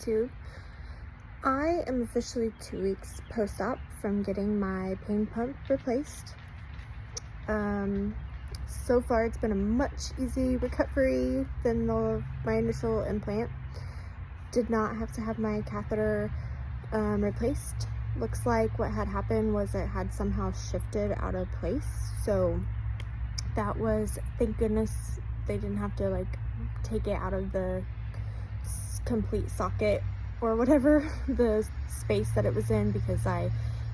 YouTube. I am officially 2 weeks post-op from getting my pain pump replaced. So far it's been a much easier recovery than my initial implant. Did not have to have my catheter replaced. Looks like what had happened was it had somehow shifted out of place. So that was, thank goodness they didn't have to take it out of the complete socket or whatever, the space that it was in, because I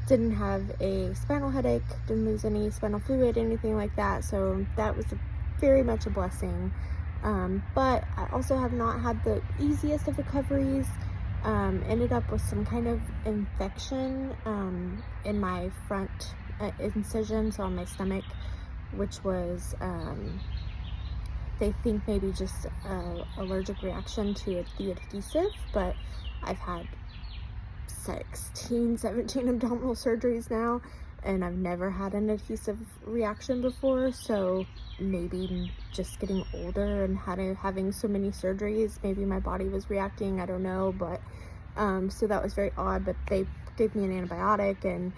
didn't have a spinal headache, didn't lose any spinal fluid, anything like that. So that was very much a blessing. But I also have not had the easiest of recoveries. Ended up with some kind of infection in my front incision, so on my stomach, which was they think maybe just allergic reaction to the adhesive, but I've had 17 abdominal surgeries now, and I've never had an adhesive reaction before. So maybe just getting older and having so many surgeries, maybe my body was reacting, I don't know. But so that was very odd. But they gave me an antibiotic, and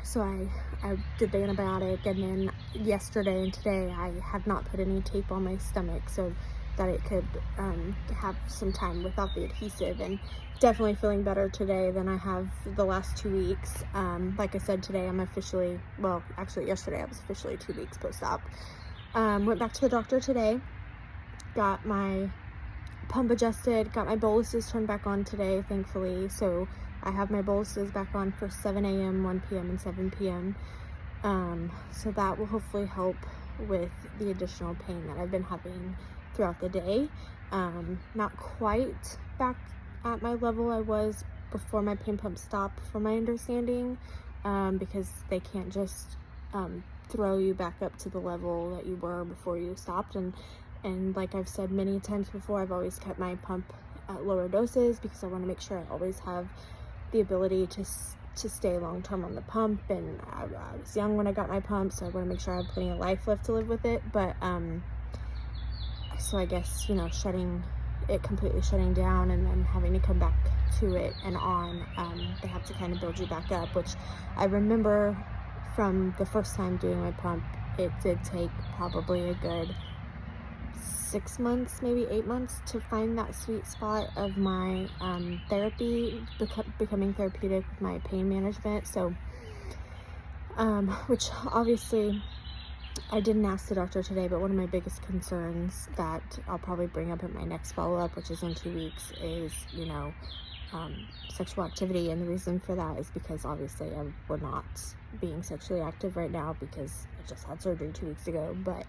so I did the antibiotic, and then yesterday and today I have not put any tape on my stomach so that it could have some time without the adhesive, and definitely feeling better today than I have the last 2 weeks. Like I said, today I'm officially, well, actually yesterday I was officially 2 weeks post-op. Went back to the doctor today, got my pump adjusted, got my boluses turned back on today, thankfully. So I have my boluses back on for 7 a.m., 1 p.m., and 7 p.m. So that will hopefully help with the additional pain that I've been having throughout the day. Not quite back at my level I was before my pain pump stopped, from my understanding, because they can't just throw you back up to the level that you were before you stopped. And like I've said many times before, I've always kept my pump at lower doses because I want to make sure I always have the ability to stay long-term on the pump. And I was young when I got my pump, so I want to make sure I have plenty of life left to live with it. But so I guess, completely shutting down and then having to come back to it and on, they have to kind of build you back up, which I remember from the first time doing my pump, it did take probably a good 6 months, maybe 8 months, to find that sweet spot of my therapy becoming therapeutic with my pain management. So which obviously I didn't ask the doctor today, but one of my biggest concerns that I'll probably bring up at my next follow-up, which is in 2 weeks, is sexual activity. And the reason for that is because obviously we're not being sexually active right now because I just had surgery 2 weeks ago. But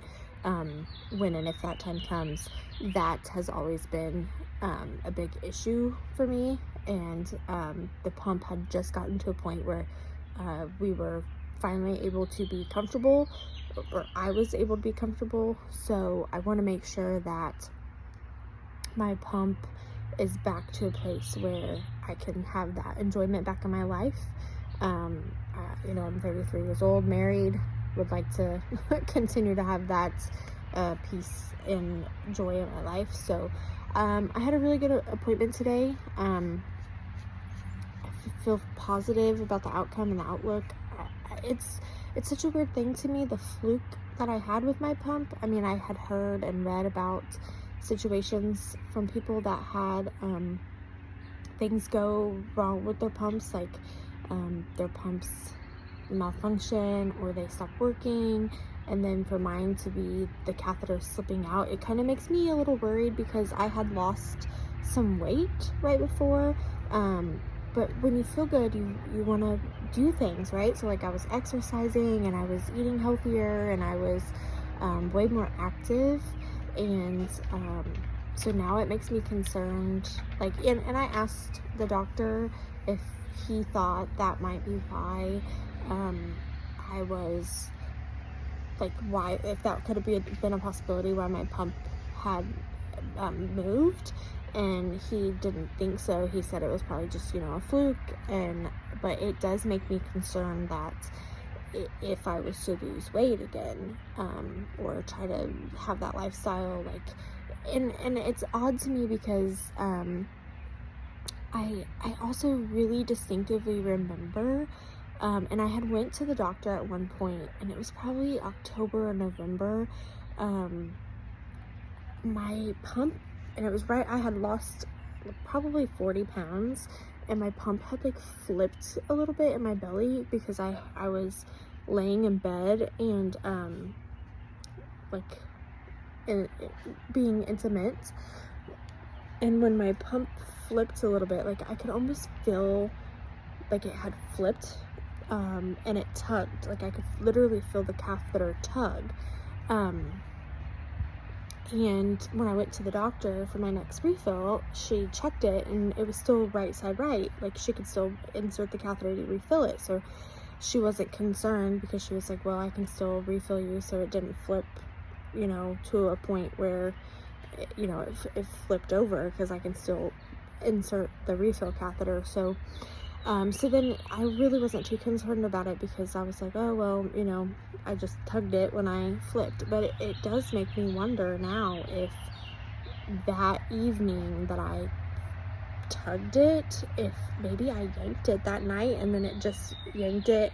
when and if that time comes, that has always been a big issue for me. And the pump had just gotten to a point where we were finally able to be comfortable, or I was able to be comfortable. So I want to make sure that my pump is back to a place where I can have that enjoyment back in my life. I'm 33 years old, married, would like to continue to have that peace and joy in my life. So I had a really good appointment today. I feel positive about the outcome and the outlook. It's such a weird thing to me, the fluke that I had with my pump. I mean, I had heard and read about situations from people that had things go wrong with their pumps, like their pumps malfunction or they stop working, and then for mine to be the catheter slipping out, it kind of makes me a little worried because I had lost some weight right before. But when you feel good, you want to do things, right? So I was exercising and I was eating healthier and I was way more active. And so now it makes me concerned. And I asked the doctor if he thought that might be why I was, why, if that could have been a possibility why my pump had moved. And he didn't think so. He said it was probably just, a fluke. But it does make me concerned that if I was to lose weight again, or try to have that lifestyle, and it's odd to me because I also really distinctively remember, and I had went to the doctor at one point, and it was probably October or November. My pump, and it was right, I had lost probably 40 pounds, and my pump had like flipped a little bit in my belly because I was laying in bed and like being intimate, and when my pump flipped a little bit, like I could almost feel like it had flipped, and it tugged, like I could literally feel the catheter tug. And when I went to the doctor for my next refill, she checked it and it was still right side right, like she could still insert the catheter to refill it. So she wasn't concerned because she was like, well, I can still refill you so it didn't flip, you know, to a point where you know it flipped over, because I can still insert the refill catheter. So so then I really wasn't too concerned about it, because I was like, oh well, you know, I just tugged it when I flipped. But it does make me wonder now if that evening that I tugged it, if maybe I yanked it that night and then it just yanked it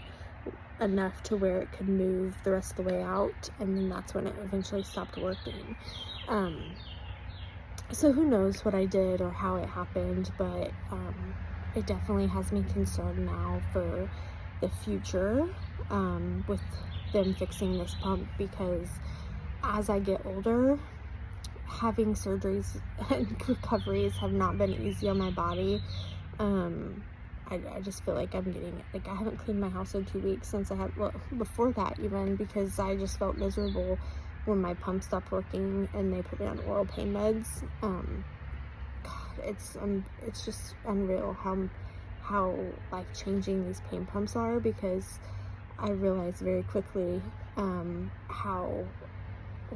enough to where it could move the rest of the way out, and then that's when it eventually stopped working. So who knows what I did or how it happened, but it definitely has me concerned now for the future, with them fixing this pump, because as I get older, having surgeries and recoveries have not been easy on my body. I just feel like I'm getting, like, I haven't cleaned my house in 2 weeks since I had, well, before that even, because I just felt miserable when my pump stopped working and they put me on oral pain meds. God, it's just unreal how life-changing these pain pumps are, because I realized very quickly how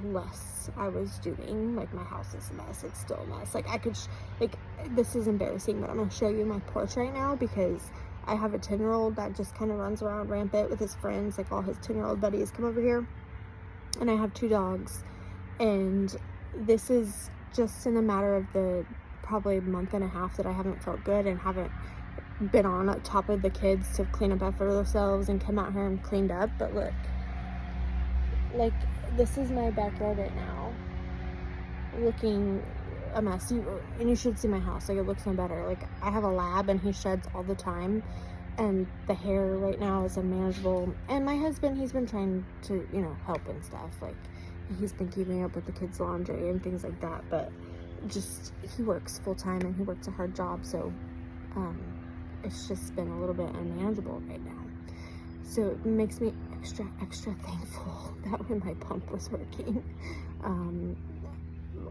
less I was doing. Like, my house is a mess. It's still a mess. Like, I could like, this is embarrassing, but I'm gonna show you my porch right now, because I have a 10-year-old that just kind of runs around rampant with his friends. Like, all his 10-year-old buddies come over here, and I have 2 dogs, and this is just in a matter of the probably month and a half that I haven't felt good and haven't been on top of the kids to clean up after themselves and come out here and cleaned up. But look, like, this is my backyard right now, looking a mess. And you should see my house. Like, it looks no better. Like, I have a lab and he sheds all the time, and the hair right now is unmanageable. And my husband, he's been trying to, you know, help and stuff. Like, he's been keeping up with the kids' laundry and things like that, but just, he works full-time and he works a hard job, so it's just been a little bit unmanageable right now. So it makes me extra thankful that when my pump was working,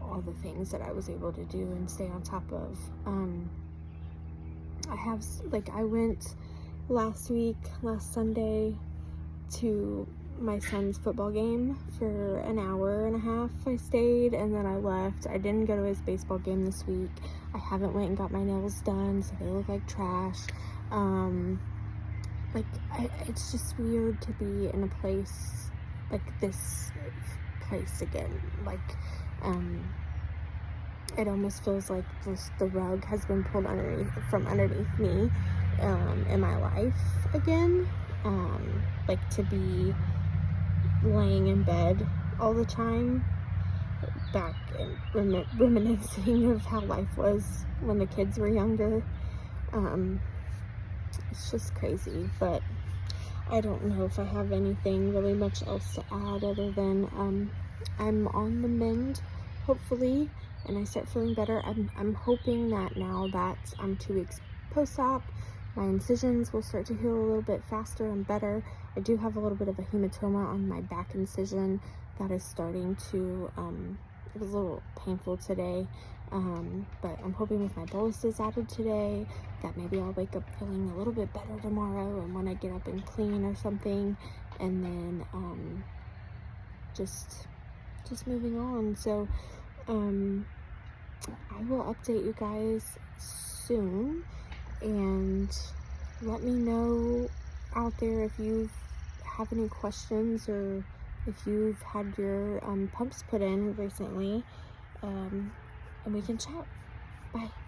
all the things that I was able to do and stay on top of. I went last Sunday, to my son's football game for an hour and a half. I stayed, and then I left. I didn't go to his baseball game this week. I haven't went and got my nails done, so they look like trash. It's just weird to be in a place like this place again. Like, it almost feels like the rug has been pulled from underneath me in my life again. Like, to be laying in bed all the time, back and reminiscing of how life was when the kids were younger. It's just crazy, but I don't know if I have anything really much else to add other than I'm on the mend, hopefully, and I start feeling better. I'm hoping that now that I'm 2 weeks post-op, my incisions will start to heal a little bit faster and better. I do have a little bit of a hematoma on my back incision that is starting to, it was a little painful today, but I'm hoping with my boluses added today that maybe I'll wake up feeling a little bit better tomorrow, and when I get up and clean or something, and then just moving on. So I will update you guys soon, and let me know out there if you have any questions, or if you've had your pumps put in recently. and we can chat. Bye.